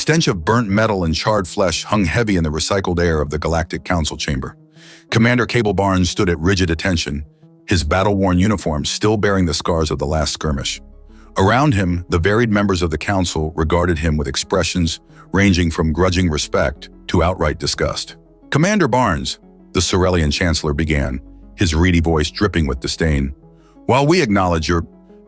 stench of burnt metal and charred flesh hung heavy in the recycled air of the Galactic Council chamber. Commander Cable Barnes stood at rigid attention, his battle-worn uniform still bearing the scars of the last skirmish. Around him, the varied members of the council regarded him with expressions ranging from grudging respect to outright disgust. "Commander Barnes," the Sorelian Chancellor began, his reedy voice dripping with disdain, "while we acknowledge your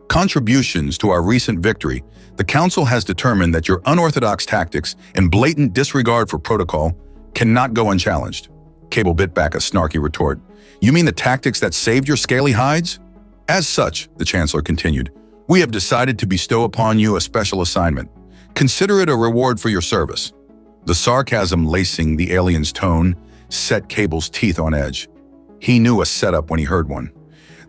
contributions to our recent victory, the Council has determined that your unorthodox tactics and blatant disregard for protocol cannot go unchallenged." Cable bit back a snarky retort. "You mean the tactics that saved your scaly hides?" "As such," the Chancellor continued, "we have decided to bestow upon you a special assignment. Consider it a reward for your service." The sarcasm lacing the alien's tone set Cable's teeth on edge. He knew a setup when he heard one.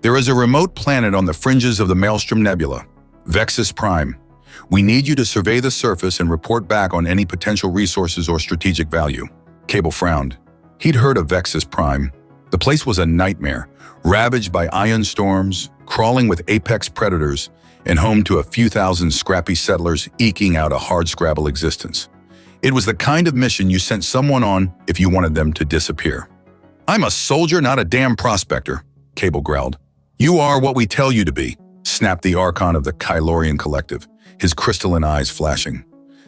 "There is a remote planet on the fringes of the Maelstrom Nebula, Vexus Prime. We need you to survey the surface and report back on any potential resources or strategic value." Cable frowned. He'd heard of Vexus Prime. The place was a nightmare, ravaged by ion storms, crawling with apex predators, and home to a few thousand scrappy settlers eking out a hardscrabble existence. It was the kind of mission you sent someone on if you wanted them to disappear. "I'm a soldier, not a damn prospector," Cable growled. "You are what we tell you to be," snapped the Archon of the Kylorian Collective, his crystalline eyes flashing.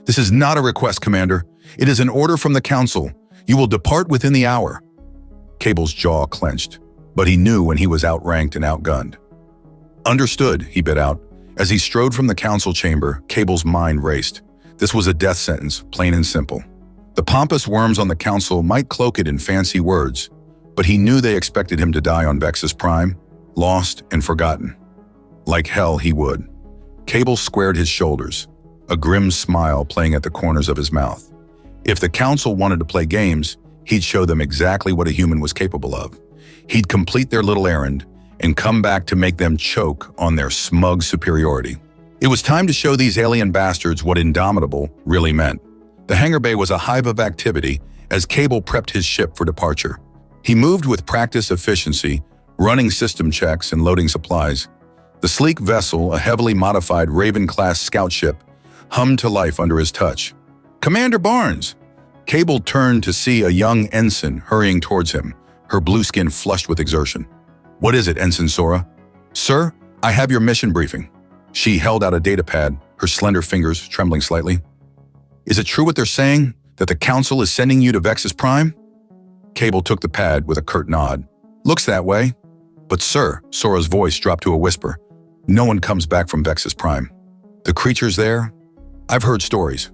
"This is not a request, Commander. It is an order from the Council. You will depart within the hour." Cable's jaw clenched, but he knew when he was outranked and outgunned. "Understood," he bit out. As he strode from the Council chamber, Cable's mind raced. This was a death sentence, plain and simple. The pompous worms on the Council might cloak it in fancy words, but he knew they expected him to die on Vexus Prime, lost and forgotten. Like hell he would. Cable squared his shoulders, a grim smile playing at the corners of his mouth. If the Council wanted to play games, he'd show them exactly what a human was capable of. He'd complete their little errand and come back to make them choke on their smug superiority. It was time to show these alien bastards what indomitable really meant. The hangar bay was a hive of activity as Cable prepped his ship for departure. He moved with practiced efficiency, running system checks and loading supplies. The sleek vessel, a heavily modified Raven-class scout ship, hummed to life under his touch. "Commander Barnes!" Cable turned to see a young ensign hurrying towards him, her blue skin flushed with exertion. "What is it, Ensign Sora?" "Sir, I have your mission briefing." She held out a datapad, her slender fingers trembling slightly. "Is it true what they're saying, that the Council is sending you to Vexus Prime?" Cable took the pad with a curt nod. "Looks that way." "But sir," Sora's voice dropped to a whisper, "no one comes back from Vexus Prime. The creatures there? I've heard stories."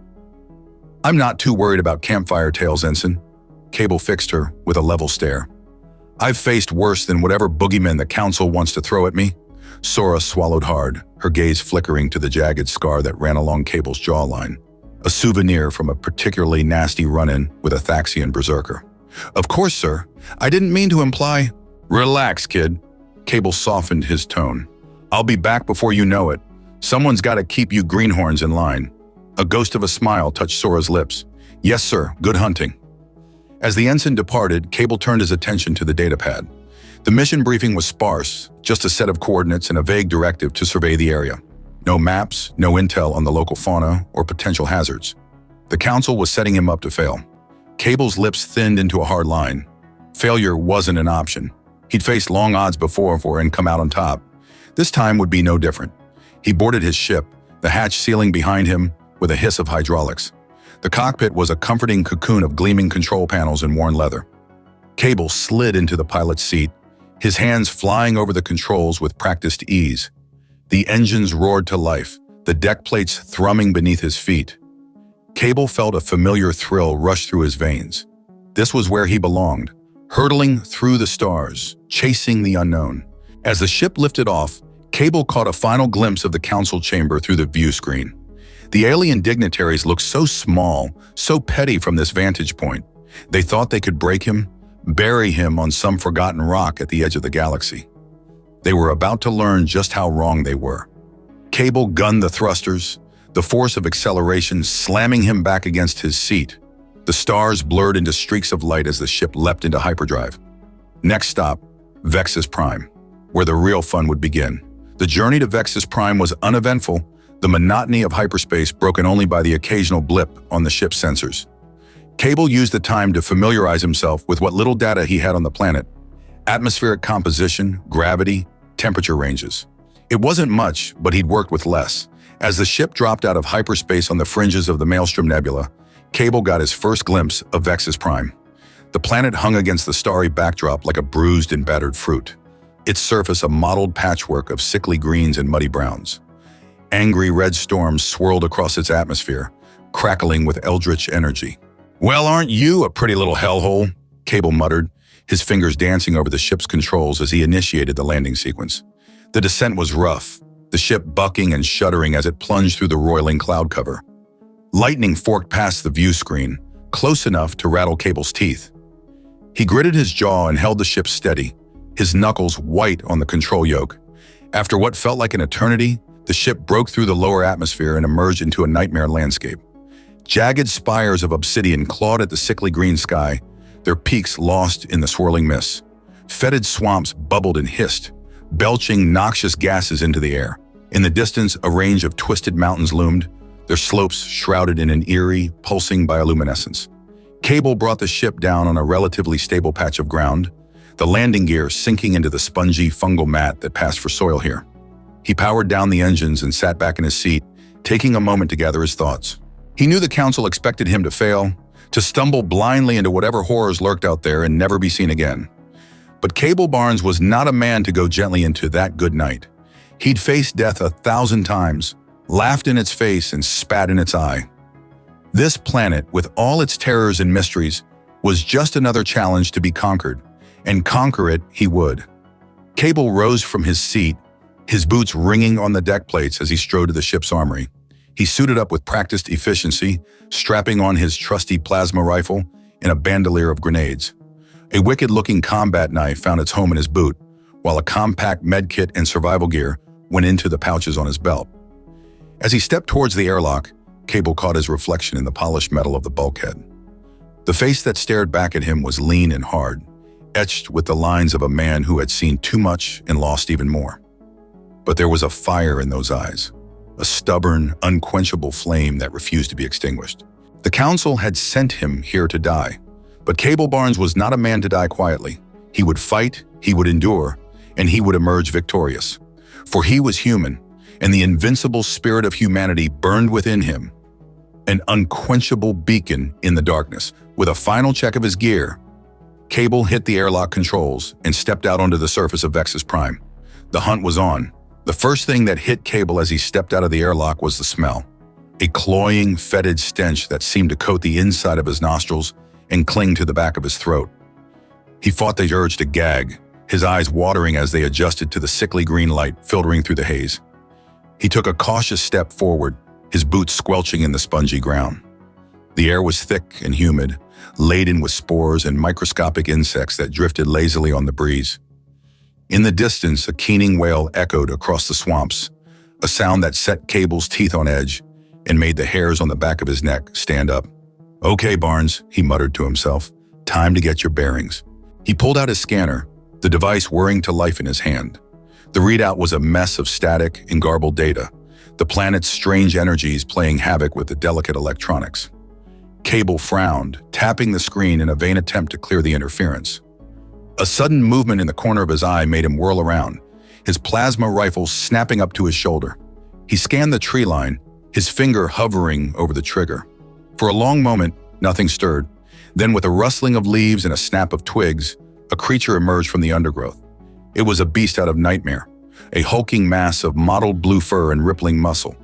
"I'm not too worried about campfire tales, Ensign." Cable fixed her with a level stare. "I've faced worse than whatever boogeyman the Council wants to throw at me." Sora swallowed hard, her gaze flickering to the jagged scar that ran along Cable's jawline, a souvenir from a particularly nasty run-in with a Thaxian berserker. "Of course, sir. I didn't mean to imply—" "Relax, kid." Cable softened his tone. "I'll be back before you know it. Someone's got to keep you greenhorns in line." A ghost of a smile touched Sora's lips. "Yes, sir. Good hunting." As the ensign departed, Cable turned his attention to the datapad. The mission briefing was sparse, just a set of coordinates and a vague directive to survey the area. No maps, no intel on the local fauna or potential hazards. The Council was setting him up to fail. Cable's lips thinned into a hard line. Failure wasn't an option. He'd faced long odds before and come out on top. This time would be no different. He boarded his ship, the hatch sealing behind him with a hiss of hydraulics. The cockpit was a comforting cocoon of gleaming control panels and worn leather. Cable slid into the pilot's seat, his hands flying over the controls with practiced ease. The engines roared to life, the deck plates thrumming beneath his feet. Cable felt a familiar thrill rush through his veins. This was where he belonged, hurtling through the stars, chasing the unknown. As the ship lifted off, Cable caught a final glimpse of the Council chamber through the view screen. The alien dignitaries looked so small, so petty from this vantage point. They thought they could break him, bury him on some forgotten rock at the edge of the galaxy. They were about to learn just how wrong they were. Cable gunned the thrusters, the force of acceleration slamming him back against his seat. The stars blurred into streaks of light as the ship leapt into hyperdrive. Next stop, Vexus Prime, where the real fun would begin. The journey to Vexus Prime was uneventful, the monotony of hyperspace broken only by the occasional blip on the ship's sensors. Cable used the time to familiarize himself with what little data he had on the planet: atmospheric composition, gravity, temperature ranges. It wasn't much, but he'd worked with less. As the ship dropped out of hyperspace on the fringes of the Maelstrom Nebula, Cable got his first glimpse of Vexus Prime. The planet hung against the starry backdrop like a bruised and battered fruit, its surface a mottled patchwork of sickly greens and muddy browns. Angry red storms swirled across its atmosphere, crackling with eldritch energy. "Well, aren't you a pretty little hellhole?" Cable muttered, his fingers dancing over the ship's controls as he initiated the landing sequence. The descent was rough, the ship bucking and shuddering as it plunged through the roiling cloud cover. Lightning forked past the view screen, close enough to rattle Cable's teeth. He gritted his jaw and held the ship steady, his knuckles white on the control yoke. After what felt like an eternity, the ship broke through the lower atmosphere and emerged into a nightmare landscape. Jagged spires of obsidian clawed at the sickly green sky, their peaks lost in the swirling mists. Fetid swamps bubbled and hissed, belching noxious gases into the air. In the distance, a range of twisted mountains loomed, their slopes shrouded in an eerie, pulsing bioluminescence. Cable brought the ship down on a relatively stable patch of ground, the landing gear sinking into the spongy fungal mat that passed for soil here. He powered down the engines and sat back in his seat, taking a moment to gather his thoughts. He knew the council expected him to fail, to stumble blindly into whatever horrors lurked out there and never be seen again. But Cable Barnes was not a man to go gently into that good night. He'd faced death 1,000 times, laughed in its face and spat in its eye. This planet, with all its terrors and mysteries, was just another challenge to be conquered, and conquer it he would. Cable rose from his seat, his boots ringing on the deck plates as he strode to the ship's armory. He suited up with practiced efficiency, strapping on his trusty plasma rifle and a bandolier of grenades. A wicked-looking combat knife found its home in his boot, while a compact medkit and survival gear went into the pouches on his belt. As he stepped towards the airlock, Cable caught his reflection in the polished metal of the bulkhead. The face that stared back at him was lean and hard, etched with the lines of a man who had seen too much and lost even more. But there was a fire in those eyes, a stubborn, unquenchable flame that refused to be extinguished. The council had sent him here to die, but Cable Barnes was not a man to die quietly. He would fight, he would endure, and he would emerge victorious. For he was human, and the invincible spirit of humanity burned within him, an unquenchable beacon in the darkness. With a final check of his gear, Cable hit the airlock controls and stepped out onto the surface of Vexus Prime. The hunt was on. The first thing that hit Cable as he stepped out of the airlock was the smell. A cloying, fetid stench that seemed to coat the inside of his nostrils and cling to the back of his throat. He fought the urge to gag, his eyes watering as they adjusted to the sickly green light filtering through the haze. He took a cautious step forward, his boots squelching in the spongy ground. The air was thick and humid, laden with spores and microscopic insects that drifted lazily on the breeze. In the distance, a keening wail echoed across the swamps, a sound that set Cable's teeth on edge and made the hairs on the back of his neck stand up. "Okay, Barnes," he muttered to himself, "time to get your bearings." He pulled out his scanner, the device whirring to life in his hand. The readout was a mess of static and garbled data, the planet's strange energies playing havoc with the delicate electronics. Cable frowned, tapping the screen in a vain attempt to clear the interference. A sudden movement in the corner of his eye made him whirl around, his plasma rifle snapping up to his shoulder. He scanned the tree line, his finger hovering over the trigger. For a long moment, nothing stirred. Then, with a rustling of leaves and a snap of twigs, a creature emerged from the undergrowth. It was a beast out of nightmare, a hulking mass of mottled blue fur and rippling muscle.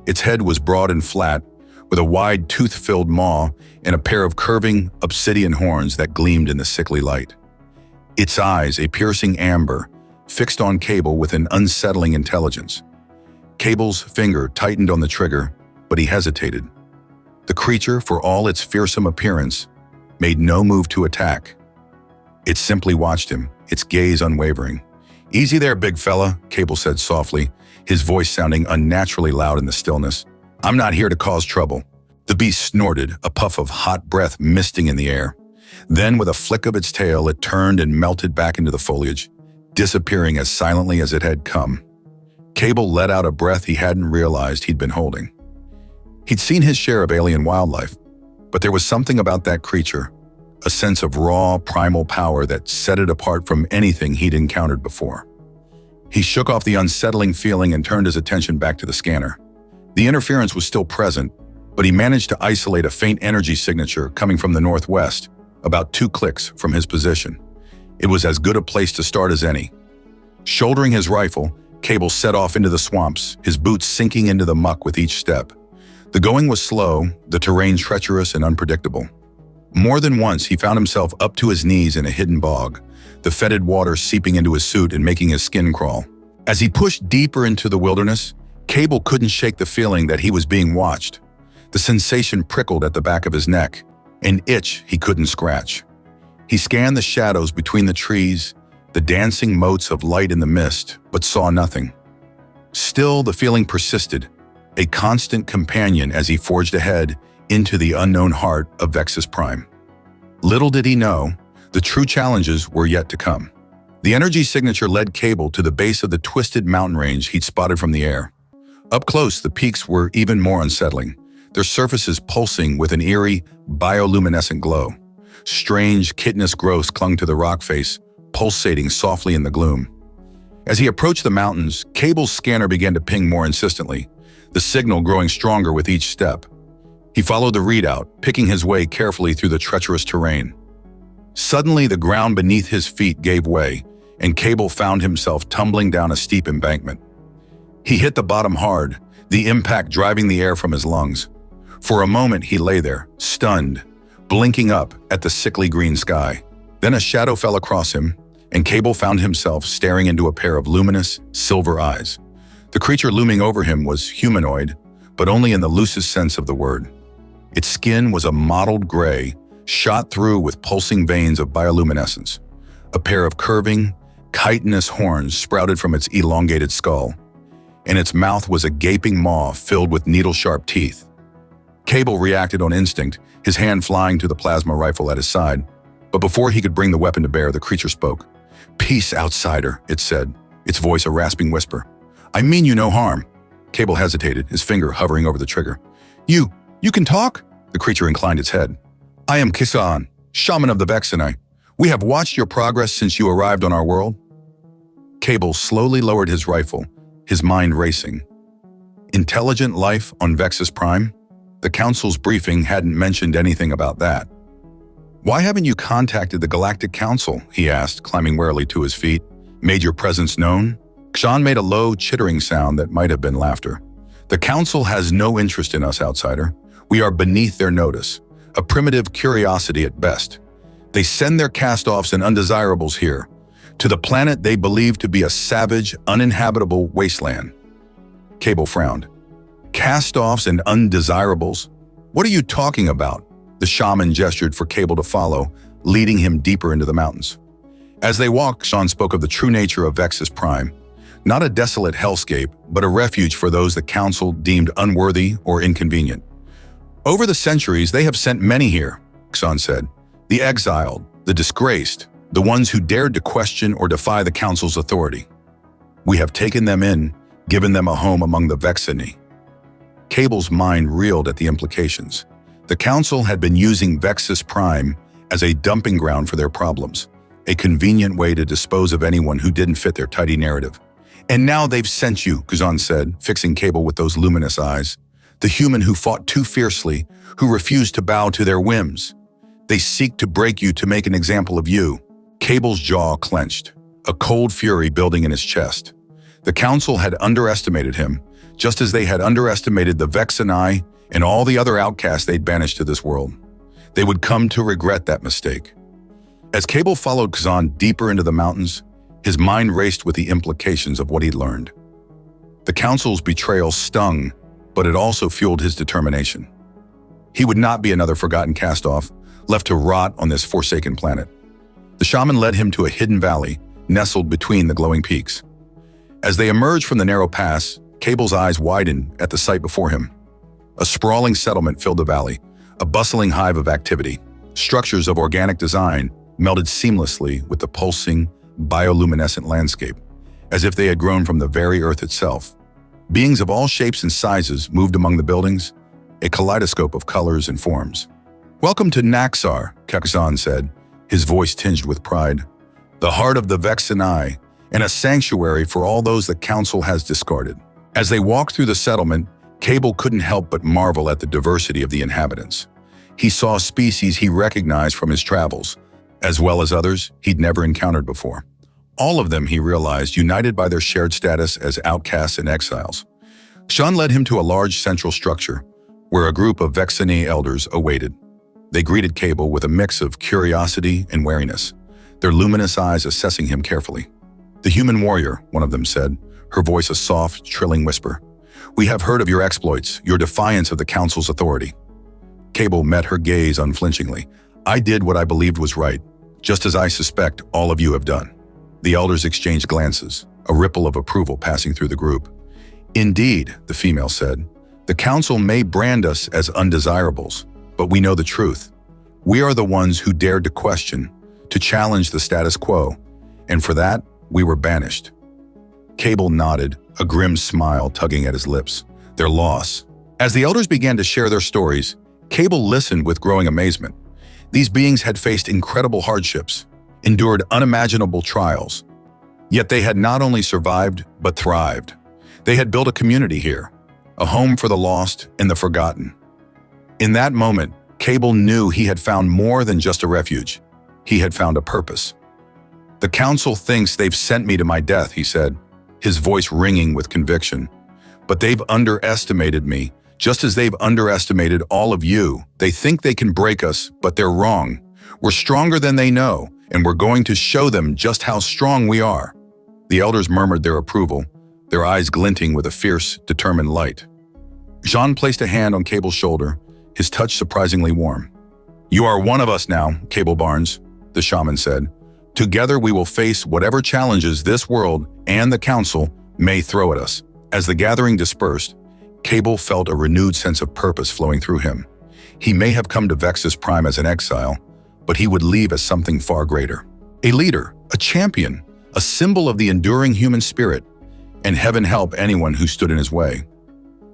Its head was broad and flat, with a wide tooth-filled maw and a pair of curving obsidian horns that gleamed in the sickly light. Its eyes, a piercing amber, fixed on Cable with an unsettling intelligence. Cable's finger tightened on the trigger, but he hesitated. The creature, for all its fearsome appearance, made no move to attack. It simply watched him, its gaze unwavering. "Easy there, big fella," Cable said softly, his voice sounding unnaturally loud in the stillness. "I'm not here to cause trouble." The beast snorted, a puff of hot breath misting in the air. Then, with a flick of its tail, it turned and melted back into the foliage, disappearing as silently as it had come. Cable let out a breath he hadn't realized he'd been holding. He'd seen his share of alien wildlife, but there was something about that creature, a sense of raw, primal power that set it apart from anything he'd encountered before. He shook off the unsettling feeling and turned his attention back to the scanner. The interference was still present, but he managed to isolate a faint energy signature coming from the northwest, about 2 clicks from his position. It was as good a place to start as any. Shouldering his rifle, Cable set off into the swamps, his boots sinking into the muck with each step. The going was slow, the terrain treacherous and unpredictable. More than once, he found himself up to his knees in a hidden bog, the fetid water seeping into his suit and making his skin crawl. As he pushed deeper into the wilderness, Cable couldn't shake the feeling that he was being watched. The sensation prickled at the back of his neck, an itch he couldn't scratch. He scanned the shadows between the trees, the dancing motes of light in the mist, but saw nothing. Still, the feeling persisted, a constant companion as he forged ahead into the unknown heart of Vexus Prime. Little did he know, the true challenges were yet to come. The energy signature led Cable to the base of the twisted mountain range he'd spotted from the air. Up close, the peaks were even more unsettling, their surfaces pulsing with an eerie, bioluminescent glow. Strange, chitinous growths clung to the rock face, pulsating softly in the gloom. As he approached the mountains, Cable's scanner began to ping more insistently, the signal growing stronger with each step. He followed the readout, picking his way carefully through the treacherous terrain. Suddenly, the ground beneath his feet gave way, and Cable found himself tumbling down a steep embankment. He hit the bottom hard, the impact driving the air from his lungs. For a moment, he lay there, stunned, blinking up at the sickly green sky. Then a shadow fell across him, and Cable found himself staring into a pair of luminous, silver eyes. The creature looming over him was humanoid, but only in the loosest sense of the word. Its skin was a mottled gray, shot through with pulsing veins of bioluminescence. A pair of curving, chitinous horns sprouted from its elongated skull, and its mouth was a gaping maw filled with needle-sharp teeth. Cable reacted on instinct, his hand flying to the plasma rifle at his side. But before he could bring the weapon to bear, the creature spoke. "Peace, outsider," it said, its voice a rasping whisper. "I mean you no harm." Cable hesitated, his finger hovering over the trigger. You can talk?" The creature inclined its head. "I am Kisan, shaman of the Vexini. We have watched your progress since you arrived on our world." Cable slowly lowered his rifle, his mind racing. Intelligent life on Vexus Prime? The Council's briefing hadn't mentioned anything about that. "Why haven't you contacted the Galactic Council?" he asked, climbing warily to his feet. "Made your presence known?" Kshan made a low, chittering sound that might have been laughter. "The Council has no interest in us, outsider. We are beneath their notice, a primitive curiosity at best. They send their cast-offs and undesirables here, to the planet they believe to be a savage, uninhabitable wasteland." Cable frowned. "Cast-offs and undesirables? What are you talking about?" The shaman gestured for Cable to follow, leading him deeper into the mountains. As they walked, Kshan spoke of the true nature of Vexus Prime. Not a desolate hellscape, but a refuge for those the Council deemed unworthy or inconvenient. "Over the centuries, they have sent many here," Kshan said. "The exiled, the disgraced, the ones who dared to question or defy the Council's authority. We have taken them in, given them a home among the Vexini." Cable's mind reeled at the implications. The Council had been using Vexus Prime as a dumping ground for their problems, a convenient way to dispose of anyone who didn't fit their tidy narrative. "And now they've sent you," Kazan said, fixing Cable with those luminous eyes. "The human who fought too fiercely, who refused to bow to their whims. They seek to break you to make an example of you." Cable's jaw clenched, a cold fury building in his chest. The Council had underestimated him, just as they had underestimated the Vexini and all the other outcasts they'd banished to this world. They would come to regret that mistake. As Cable followed Kazan deeper into the mountains, his mind raced with the implications of what he'd learned. The Council's betrayal stung, but it also fueled his determination. He would not be another forgotten cast-off, left to rot on this forsaken planet. The shaman led him to a hidden valley, nestled between the glowing peaks. As they emerged from the narrow pass, Cable's eyes widened at the sight before him. A sprawling settlement filled the valley, a bustling hive of activity. Structures of organic design melded seamlessly with the pulsing, bioluminescent landscape. as if they had grown from the very earth itself. Beings of all shapes and sizes moved among the buildings, a kaleidoscope of colors and forms. "Welcome to Naxar," Kekzan said, his voice tinged with pride. "The heart of the Vexenai, and a sanctuary for all those the Council has discarded." As they walked through the settlement, Cable couldn't help but marvel at the diversity of the inhabitants. He saw species he recognized from his travels, as well as others he'd never encountered before. All of them, he realized, united by their shared status as outcasts and exiles. Sean led him to a large central structure, where a group of Vexeni elders awaited. They greeted Cable with a mix of curiosity and wariness, their luminous eyes assessing him carefully. "The human warrior," one of them said, her voice a soft, trilling whisper. "We have heard of your exploits, your defiance of the Council's authority." Cable met her gaze unflinchingly. "I did what I believed was right, just as I suspect all of you have done." The elders exchanged glances, a ripple of approval passing through the group. "Indeed," the female said, "the Council may brand us as undesirables, but we know the truth. We are the ones who dared to question, to challenge the status quo, and for that, we were banished." Cable nodded, a grim smile tugging at his lips. Their loss. As the elders began to share their stories, Cable listened with growing amazement. These beings had faced incredible hardships, endured unimaginable trials. Yet they had not only survived, but thrived. They had built a community here, a home for the lost and the forgotten. In that moment, Cable knew he had found more than just a refuge. He had found a purpose. "The Council thinks they've sent me to my death," he said, his voice ringing with conviction. "But they've underestimated me, just as they've underestimated all of you. They think they can break us, but they're wrong. We're stronger than they know, and we're going to show them just how strong we are." The elders murmured their approval, their eyes glinting with a fierce, determined light. Jean placed a hand on Cable's shoulder, his touch surprisingly warm. "You are one of us now, Cable Barnes," the shaman said. "Together we will face whatever challenges this world and the Council may throw at us." As the gathering dispersed, Cable felt a renewed sense of purpose flowing through him. He may have come to Vexus Prime as an exile, but he would leave as something far greater. A leader, a champion, a symbol of the enduring human spirit, and heaven help anyone who stood in his way.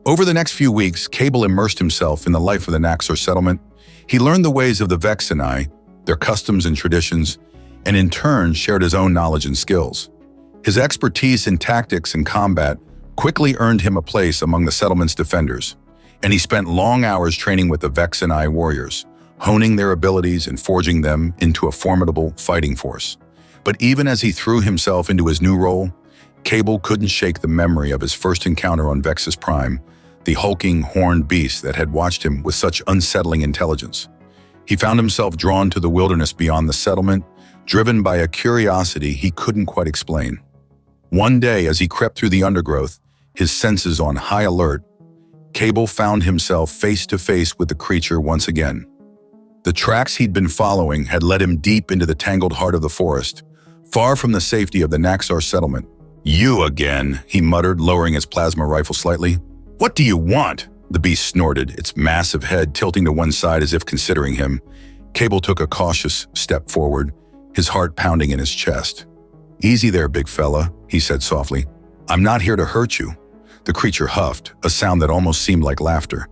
Over the next few weeks, Cable immersed himself in the life of the Naxar settlement. He learned the ways of the Vexenai, their customs and traditions, and in turn shared his own knowledge and skills. His expertise in tactics and combat quickly earned him a place among the settlement's defenders, and he spent long hours training with the Vexenai warriors, honing their abilities and forging them into a formidable fighting force. But even as he threw himself into his new role, Cable couldn't shake the memory of his first encounter on Vexus Prime, the hulking, horned beast that had watched him with such unsettling intelligence. He found himself drawn to the wilderness beyond the settlement, driven by a curiosity he couldn't quite explain. One day, as he crept through the undergrowth, his senses on high alert, Cable found himself face to face with the creature once again. The tracks he'd been following had led him deep into the tangled heart of the forest, far from the safety of the Naxar settlement. "You again," he muttered, lowering his plasma rifle slightly. "What do you want?" the beast snorted, its massive head tilting to one side as if considering him. Cable took a cautious step forward, his heart pounding in his chest. "Easy there, big fella," he said softly. "I'm not here to hurt you." The creature huffed, a sound that almost seemed like laughter.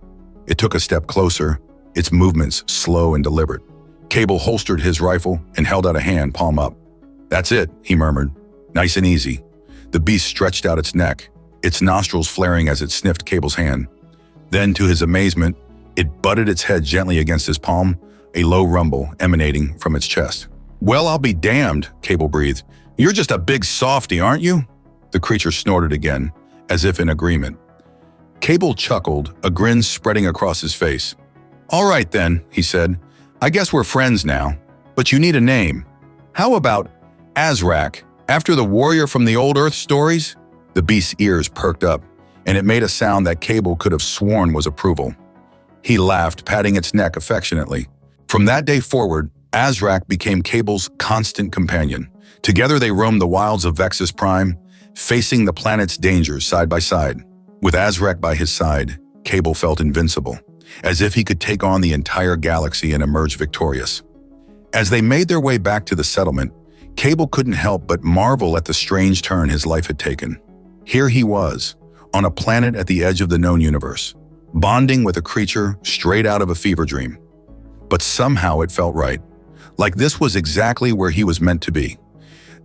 It took a step closer, its movements slow and deliberate. Cable holstered his rifle and held out a hand, palm up. "That's it," he murmured. "Nice and easy." The beast stretched out its neck, its nostrils flaring as it sniffed Cable's hand. Then, to his amazement, it butted its head gently against his palm, a low rumble emanating from its chest. "Well, I'll be damned," Cable breathed. "You're just a big softy, aren't you?" The creature snorted again, as if in agreement. Cable chuckled, a grin spreading across his face. "All right then," he said. "I guess we're friends now. But you need a name. How about Azrak, after the warrior from the old Earth stories?" The beast's ears perked up, and it made a sound that Cable could have sworn was approval. He laughed, patting its neck affectionately. From that day forward, Azrak became Cable's constant companion. Together they roamed the wilds of Vexus Prime, facing the planet's dangers side by side. With Azrak by his side, Cable felt invincible, as if he could take on the entire galaxy and emerge victorious. As they made their way back to the settlement, Cable couldn't help but marvel at the strange turn his life had taken. Here he was, on a planet at the edge of the known universe, bonding with a creature straight out of a fever dream. But somehow it felt right, like this was exactly where he was meant to be.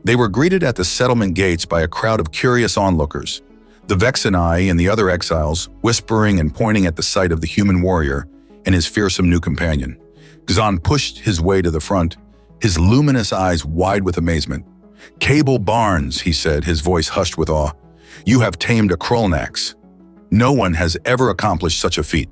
They were greeted at the settlement gates by a crowd of curious onlookers, the Vexenai and the other exiles whispering and pointing at the sight of the human warrior and his fearsome new companion. Xan pushed his way to the front, his luminous eyes wide with amazement. "Cable Barnes," he said, his voice hushed with awe. "You have tamed a Krolnax. No one has ever accomplished such a feat."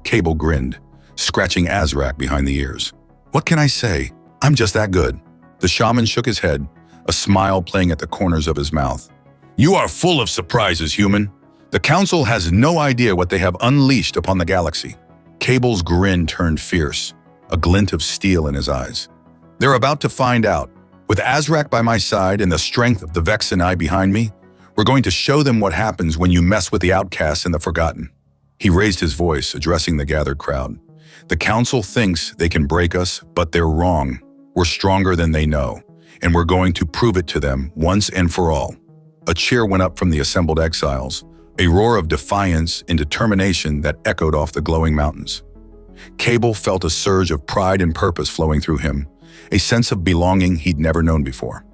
Cable grinned, scratching Azrak behind the ears. "What can I say? I'm just that good." The shaman shook his head, a smile playing at the corners of his mouth. "You are full of surprises, human. The Council has no idea what they have unleashed upon the galaxy." Cable's grin turned fierce, a glint of steel in his eyes. "They're about to find out. With Azrak by my side and the strength of the Vexenai behind me, we're going to show them what happens when you mess with the outcasts and the forgotten." He raised his voice, addressing the gathered crowd. "The Council thinks they can break us, but they're wrong. We're stronger than they know, and we're going to prove it to them once and for all." A cheer went up from the assembled exiles, a roar of defiance and determination that echoed off the glowing mountains. Cable felt a surge of pride and purpose flowing through him, a sense of belonging he'd never known before.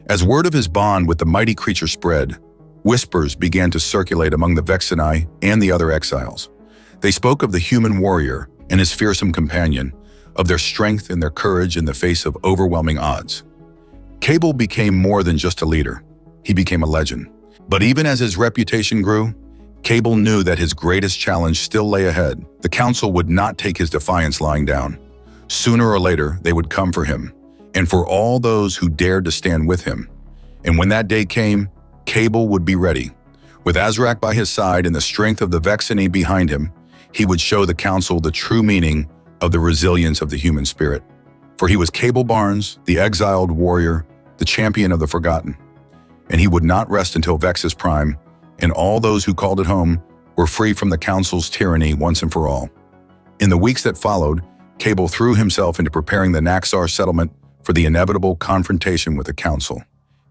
As word of his bond with the mighty creature spread, whispers began to circulate among the Vexenai and the other exiles. They spoke of the human warrior and his fearsome companion, of their strength and their courage in the face of overwhelming odds. Cable became more than just a leader. He became a legend. But even as his reputation grew, Cable knew that his greatest challenge still lay ahead. The Council would not take his defiance lying down. Sooner or later, they would come for him, and for all those who dared to stand with him. And when that day came, Cable would be ready. With Azrak by his side and the strength of the Vexenai behind him, he would show the Council the true meaning of the resilience of the human spirit. For he was Cable Barnes, the exiled warrior, the champion of the forgotten. And he would not rest until Vex's prime, and all those who called it home were free from the Council's tyranny once and for all. In the weeks that followed, Cable threw himself into preparing the Naxar settlement for the inevitable confrontation with the Council.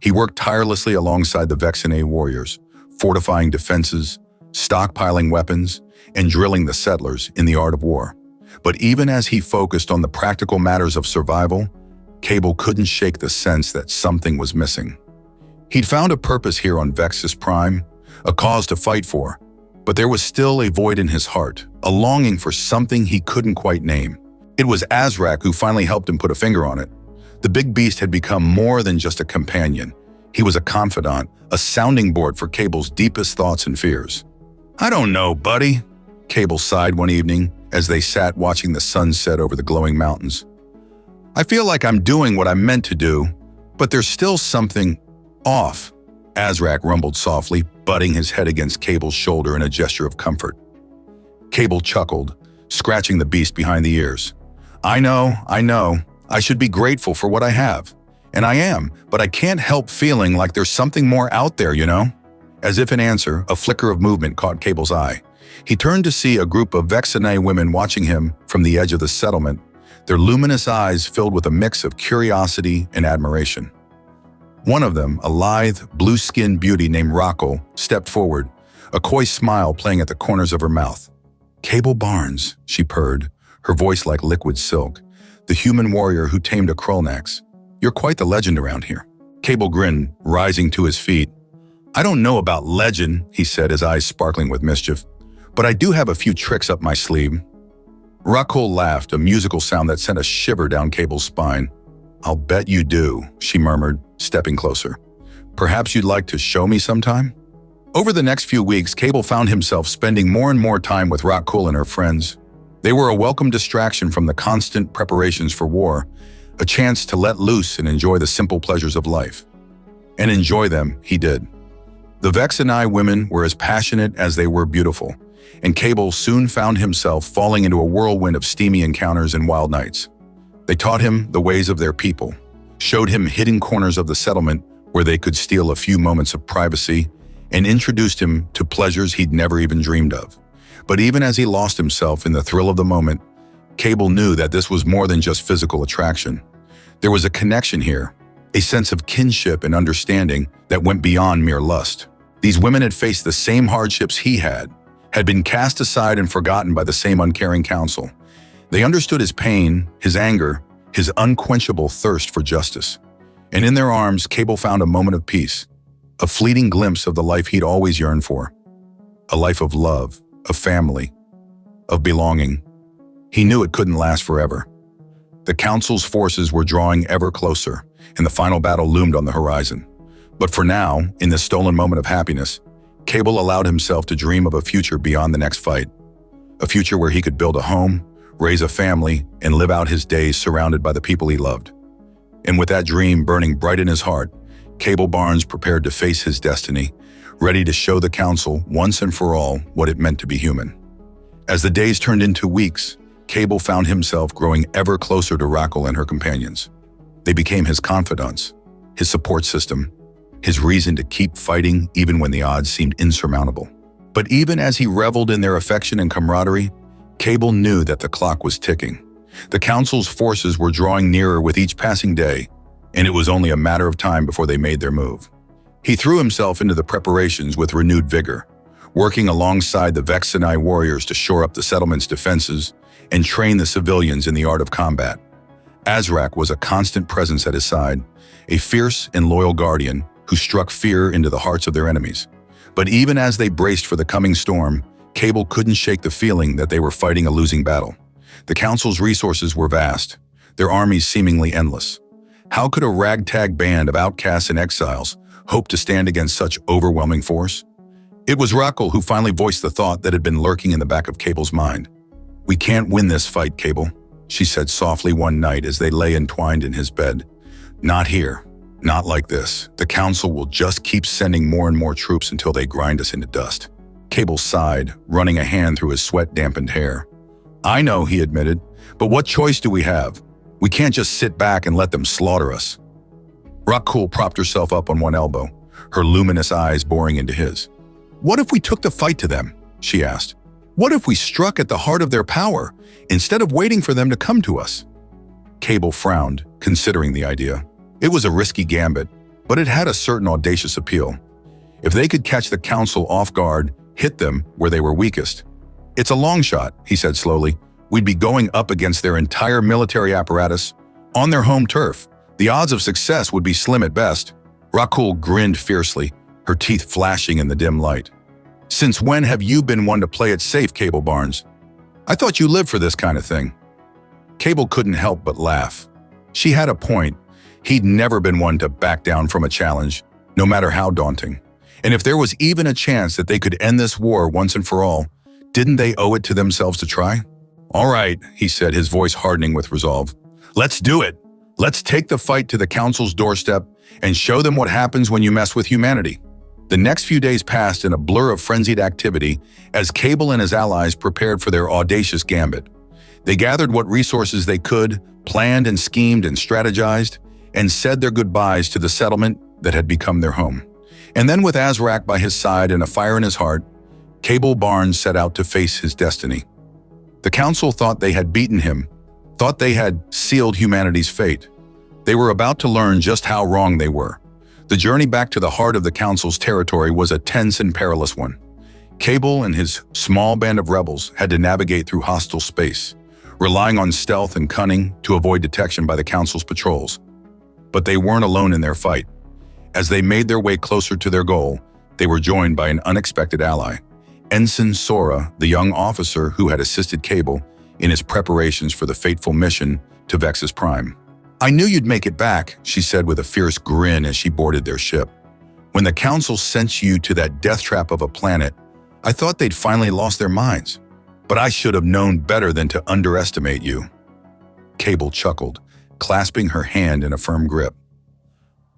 He worked tirelessly alongside the Vexenai warriors, fortifying defenses, stockpiling weapons, and drilling the settlers in the art of war. But even as he focused on the practical matters of survival, Cable couldn't shake the sense that something was missing. He'd found a purpose here on Vex's prime, a cause to fight for, but there was still a void in his heart, a longing for something he couldn't quite name. It was Azrak who finally helped him put a finger on it. The big beast had become more than just a companion. He was a confidant, a sounding board for Cable's deepest thoughts and fears. "I don't know, buddy," Cable sighed one evening as they sat watching the sun set over the glowing mountains. "I feel like I'm doing what I'm meant to do, but there's still something off." Azrak rumbled softly, butting his head against Cable's shoulder in a gesture of comfort. Cable chuckled, scratching the beast behind the ears. I know. I should be grateful for what I have. And I am, but I can't help feeling like there's something more out there, you know?" As if in answer, a flicker of movement caught Cable's eye. He turned to see a group of Vexenai women watching him from the edge of the settlement, their luminous eyes filled with a mix of curiosity and admiration. One of them, a lithe, blue-skinned beauty named Rocco, stepped forward, a coy smile playing at the corners of her mouth. "Cable Barnes," she purred, her voice like liquid silk, "the human warrior who tamed a Krolnax. You're quite the legend around here." Cable grinned, rising to his feet. "I don't know about legend," he said, his eyes sparkling with mischief, "but I do have a few tricks up my sleeve." Rocco laughed, a musical sound that sent a shiver down Cable's spine. "I'll bet you do," she murmured, stepping closer. "Perhaps you'd like to show me sometime?" Over the next few weeks, Cable found himself spending more and more time with Rocco and her friends. They were a welcome distraction from the constant preparations for war, a chance to let loose and enjoy the simple pleasures of life. And enjoy them, he did. The Vexenai women were as passionate as they were beautiful, and Cable soon found himself falling into a whirlwind of steamy encounters and wild nights. They taught him the ways of their people, showed him hidden corners of the settlement where they could steal a few moments of privacy, and introduced him to pleasures he'd never even dreamed of. But even as he lost himself in the thrill of the moment, Cable knew that this was more than just physical attraction. There was a connection here, a sense of kinship and understanding that went beyond mere lust. These women had faced the same hardships he had been cast aside and forgotten by the same uncaring council. They understood his pain, his anger, his unquenchable thirst for justice. And in their arms, Cable found a moment of peace, a fleeting glimpse of the life he'd always yearned for. A life of love, of family, of belonging. He knew it couldn't last forever. The council's forces were drawing ever closer, and the final battle loomed on the horizon. But for now, in this stolen moment of happiness, Cable allowed himself to dream of a future beyond the next fight. A future where he could build a home, raise a family, and live out his days surrounded by the people he loved. And with that dream burning bright in his heart, Cable Barnes prepared to face his destiny, ready to show the council once and for all what it meant to be human. As the days turned into weeks, Cable found himself growing ever closer to Raquel and her companions. They became his confidants, his support system, his reason to keep fighting even when the odds seemed insurmountable. But even as he reveled in their affection and camaraderie, Cable knew that the clock was ticking. The council's forces were drawing nearer with each passing day, and it was only a matter of time before they made their move. He threw himself into the preparations with renewed vigor, working alongside the Vexenai warriors to shore up the settlement's defenses and train the civilians in the art of combat. Azrak was a constant presence at his side, a fierce and loyal guardian who struck fear into the hearts of their enemies. But even as they braced for the coming storm, Cable couldn't shake the feeling that they were fighting a losing battle. The council's resources were vast, their armies seemingly endless. How could a ragtag band of outcasts and exiles hope to stand against such overwhelming force? It was Raquel who finally voiced the thought that had been lurking in the back of Cable's mind. "We can't win this fight, Cable," she said softly one night as they lay entwined in his bed. "Not here. Not like this. The council will just keep sending more and more troops until they grind us into dust." Cable sighed, running a hand through his sweat-dampened hair. "I know," he admitted, "but what choice do we have? We can't just sit back and let them slaughter us." Raquel propped herself up on one elbow, her luminous eyes boring into his. "What if we took the fight to them?" she asked. "What if we struck at the heart of their power, instead of waiting for them to come to us?" Cable frowned, considering the idea. It was a risky gambit, but it had a certain audacious appeal. If they could catch the council off guard, hit them where they were weakest. "It's a long shot," he said slowly. "We'd be going up against their entire military apparatus, on their home turf. The odds of success would be slim at best." Raquel grinned fiercely, her teeth flashing in the dim light. "Since when have you been one to play it safe, Cable Barnes? I thought you lived for this kind of thing." Cable couldn't help but laugh. She had a point. He'd never been one to back down from a challenge, no matter how daunting. And if there was even a chance that they could end this war once and for all, didn't they owe it to themselves to try? "All right," he said, his voice hardening with resolve. "Let's do it. Let's take the fight to the council's doorstep and show them what happens when you mess with humanity." The next few days passed in a blur of frenzied activity as Cable and his allies prepared for their audacious gambit. They gathered what resources they could, planned and schemed and strategized, and said their goodbyes to the settlement that had become their home. And then with Azrak by his side and a fire in his heart, Cable Barnes set out to face his destiny. The council thought they had beaten him, thought they had sealed humanity's fate. They were about to learn just how wrong they were. The journey back to the heart of the council's territory was a tense and perilous one. Cable and his small band of rebels had to navigate through hostile space, relying on stealth and cunning to avoid detection by the council's patrols. But they weren't alone in their fight. As they made their way closer to their goal, they were joined by an unexpected ally, Ensign Sora, the young officer who had assisted Cable in his preparations for the fateful mission to Vex's Prime. "I knew you'd make it back," she said with a fierce grin as she boarded their ship. "When the council sent you to that death trap of a planet, I thought they'd finally lost their minds. But I should have known better than to underestimate you." Cable chuckled, clasping her hand in a firm grip.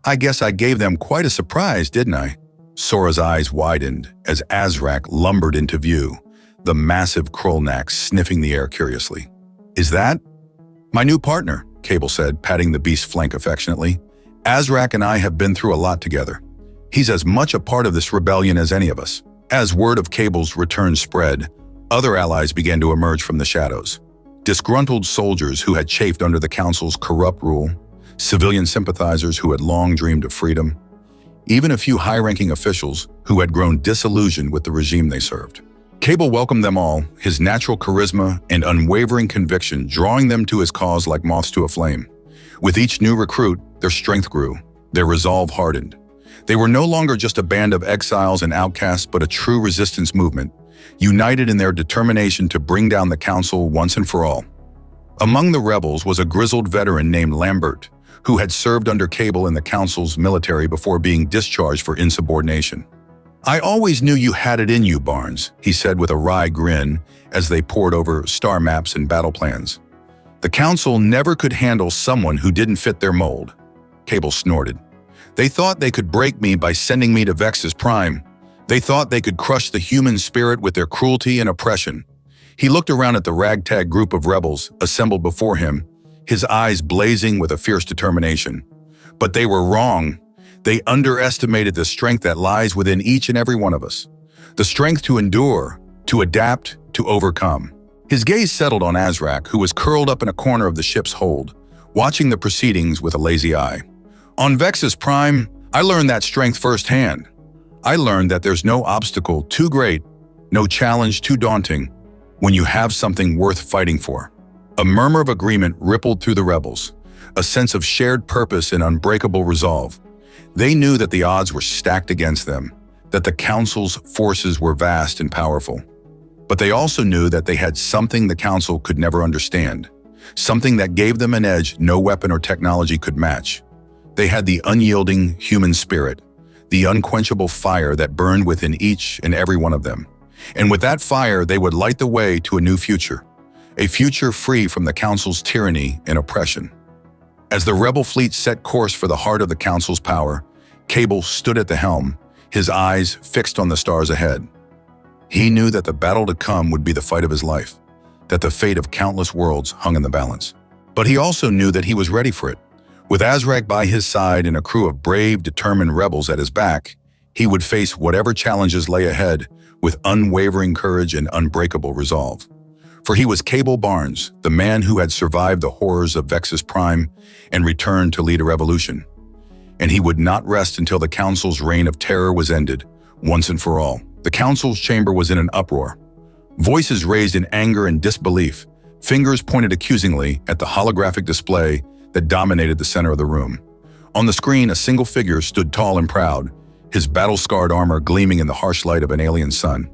"I guess I gave them quite a surprise, didn't I?" Sora's eyes widened as Azrak lumbered into view, the massive Krolnak sniffing the air curiously. "Is that?" "My new partner," Cable said, patting the beast's flank affectionately. "Azrak and I have been through a lot together. He's as much a part of this rebellion as any of us." As word of Cable's return spread, other allies began to emerge from the shadows. Disgruntled soldiers who had chafed under the council's corrupt rule, civilian sympathizers who had long dreamed of freedom, even a few high-ranking officials who had grown disillusioned with the regime they served. Cable welcomed them all, his natural charisma and unwavering conviction drawing them to his cause like moths to a flame. With each new recruit, their strength grew, their resolve hardened. They were no longer just a band of exiles and outcasts, but a true resistance movement, united in their determination to bring down the council once and for all. Among the rebels was a grizzled veteran named Lambert, who had served under Cable in the council's military before being discharged for insubordination. "I always knew you had it in you, Barnes," he said with a wry grin as they pored over star maps and battle plans. "The council never could handle someone who didn't fit their mold." Cable snorted. "They thought they could break me by sending me to Vexus Prime. They thought they could crush the human spirit with their cruelty and oppression." He looked around at the ragtag group of rebels assembled before him, his eyes blazing with a fierce determination. But they were wrong. They underestimated the strength that lies within each and every one of us. The strength to endure, to adapt, to overcome. His gaze settled on Azrak, who was curled up in a corner of the ship's hold, watching the proceedings with a lazy eye. "On Vexus Prime, I learned that strength firsthand. I learned that there's no obstacle too great, no challenge too daunting, when you have something worth fighting for." A murmur of agreement rippled through the rebels, a sense of shared purpose and unbreakable resolve. They knew that the odds were stacked against them, that the council's forces were vast and powerful. But they also knew that they had something the council could never understand, something that gave them an edge no weapon or technology could match. They had the unyielding human spirit, the unquenchable fire that burned within each and every one of them. And with that fire, they would light the way to a new future, a future free from the council's tyranny and oppression. As the rebel fleet set course for the heart of the council's power, Cable stood at the helm, his eyes fixed on the stars ahead. He knew that the battle to come would be the fight of his life, that the fate of countless worlds hung in the balance. But he also knew that he was ready for it. With Azrak by his side and a crew of brave, determined rebels at his back, he would face whatever challenges lay ahead with unwavering courage and unbreakable resolve. For he was Cable Barnes, the man who had survived the horrors of Vexus Prime and returned to lead a revolution. And he would not rest until the council's reign of terror was ended, once and for all. The council's chamber was in an uproar. Voices raised in anger and disbelief, fingers pointed accusingly at the holographic display that dominated the center of the room. On the screen, a single figure stood tall and proud, his battle-scarred armor gleaming in the harsh light of an alien sun.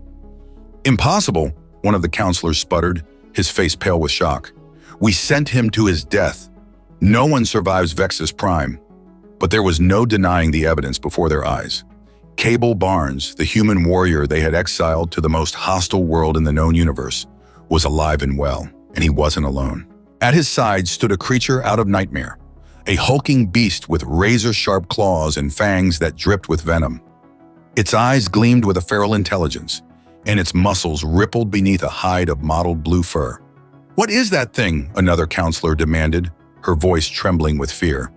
"Impossible," one of the counselors sputtered, his face pale with shock. "We sent him to his death. No one survives Vexus Prime." But there was no denying the evidence before their eyes. Cable Barnes, the human warrior they had exiled to the most hostile world in the known universe, was alive and well, and he wasn't alone. At his side stood a creature out of nightmare, a hulking beast with razor-sharp claws and fangs that dripped with venom. Its eyes gleamed with a feral intelligence, and its muscles rippled beneath a hide of mottled blue fur. "What is that thing?" another counselor demanded, her voice trembling with fear.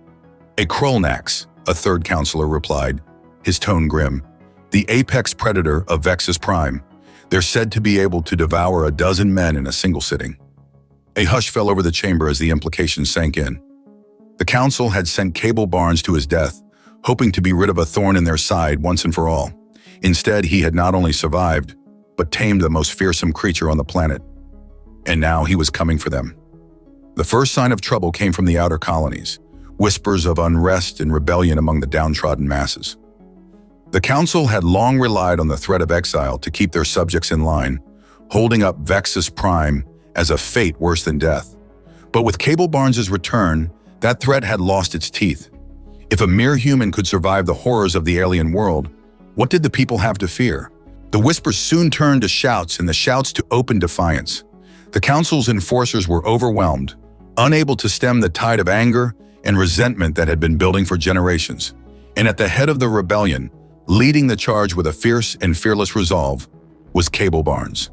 "A Krolnax," a third counselor replied, his tone grim. "The apex predator of Vexus Prime. They're said to be able to devour a dozen men in a single sitting." A hush fell over the chamber as the implication sank in. The council had sent Cable Barnes to his death, hoping to be rid of a thorn in their side once and for all. Instead, he had not only survived, but tamed the most fearsome creature on the planet. And now he was coming for them. The first sign of trouble came from the outer colonies, whispers of unrest and rebellion among the downtrodden masses. The council had long relied on the threat of exile to keep their subjects in line, holding up Vexus Prime as a fate worse than death. But with Cable Barnes's return, that threat had lost its teeth. If a mere human could survive the horrors of the alien world, what did the people have to fear? The whispers soon turned to shouts, and the shouts to open defiance. The council's enforcers were overwhelmed, unable to stem the tide of anger and resentment that had been building for generations. And at the head of the rebellion, leading the charge with a fierce and fearless resolve, was Cable Barnes.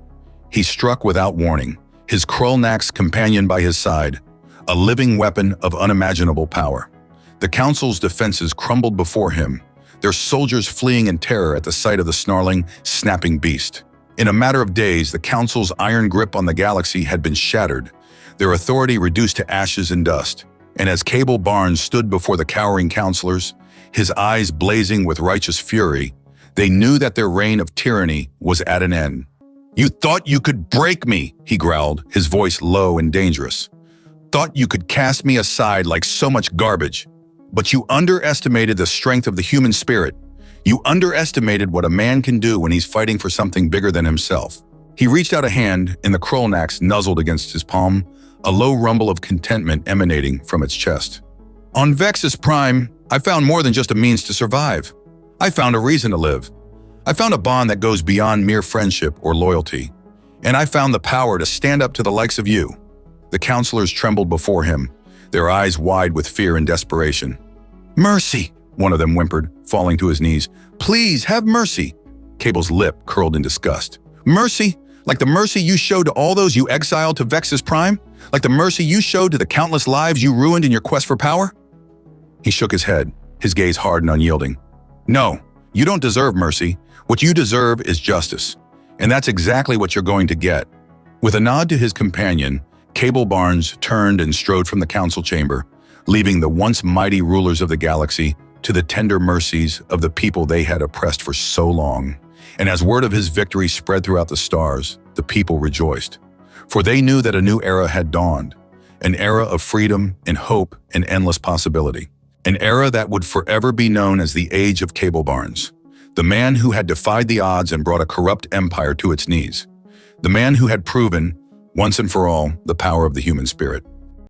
He struck without warning, his Krolnax companion by his side, a living weapon of unimaginable power. The council's defenses crumbled before him, their soldiers fleeing in terror at the sight of the snarling, snapping beast. In a matter of days, the council's iron grip on the galaxy had been shattered, their authority reduced to ashes and dust, And as Cable Barnes stood before the cowering counselors, his eyes blazing with righteous fury, they knew that their reign of tyranny was at an end. "You thought you could break me," he growled, his voice low and dangerous. "Thought you could cast me aside like so much garbage. But you underestimated the strength of the human spirit. You underestimated what a man can do when he's fighting for something bigger than himself." He reached out a hand, and the Krolnax nuzzled against his palm, a low rumble of contentment emanating from its chest. "On Vexus Prime, I found more than just a means to survive. I found a reason to live. I found a bond that goes beyond mere friendship or loyalty. And I found the power to stand up to the likes of you." The counselors trembled before him, their eyes wide with fear and desperation. "Mercy," one of them whimpered, falling to his knees. "Please, have mercy." Cable's lip curled in disgust. "Mercy? Like the mercy you showed to all those you exiled to Vexus Prime? Like the mercy you showed to the countless lives you ruined in your quest for power?" He shook his head, his gaze hard and unyielding. "No, you don't deserve mercy. What you deserve is justice. And that's exactly what you're going to get." With a nod to his companion, Cable Barnes turned and strode from the council chamber, leaving the once mighty rulers of the galaxy to the tender mercies of the people they had oppressed for so long. And as word of his victory spread throughout the stars, the people rejoiced. For they knew that a new era had dawned, an era of freedom and hope and endless possibility. An era that would forever be known as the Age of Cable Barnes, the man who had defied the odds and brought a corrupt empire to its knees, the man who had proven, once and for all, the power of the human spirit.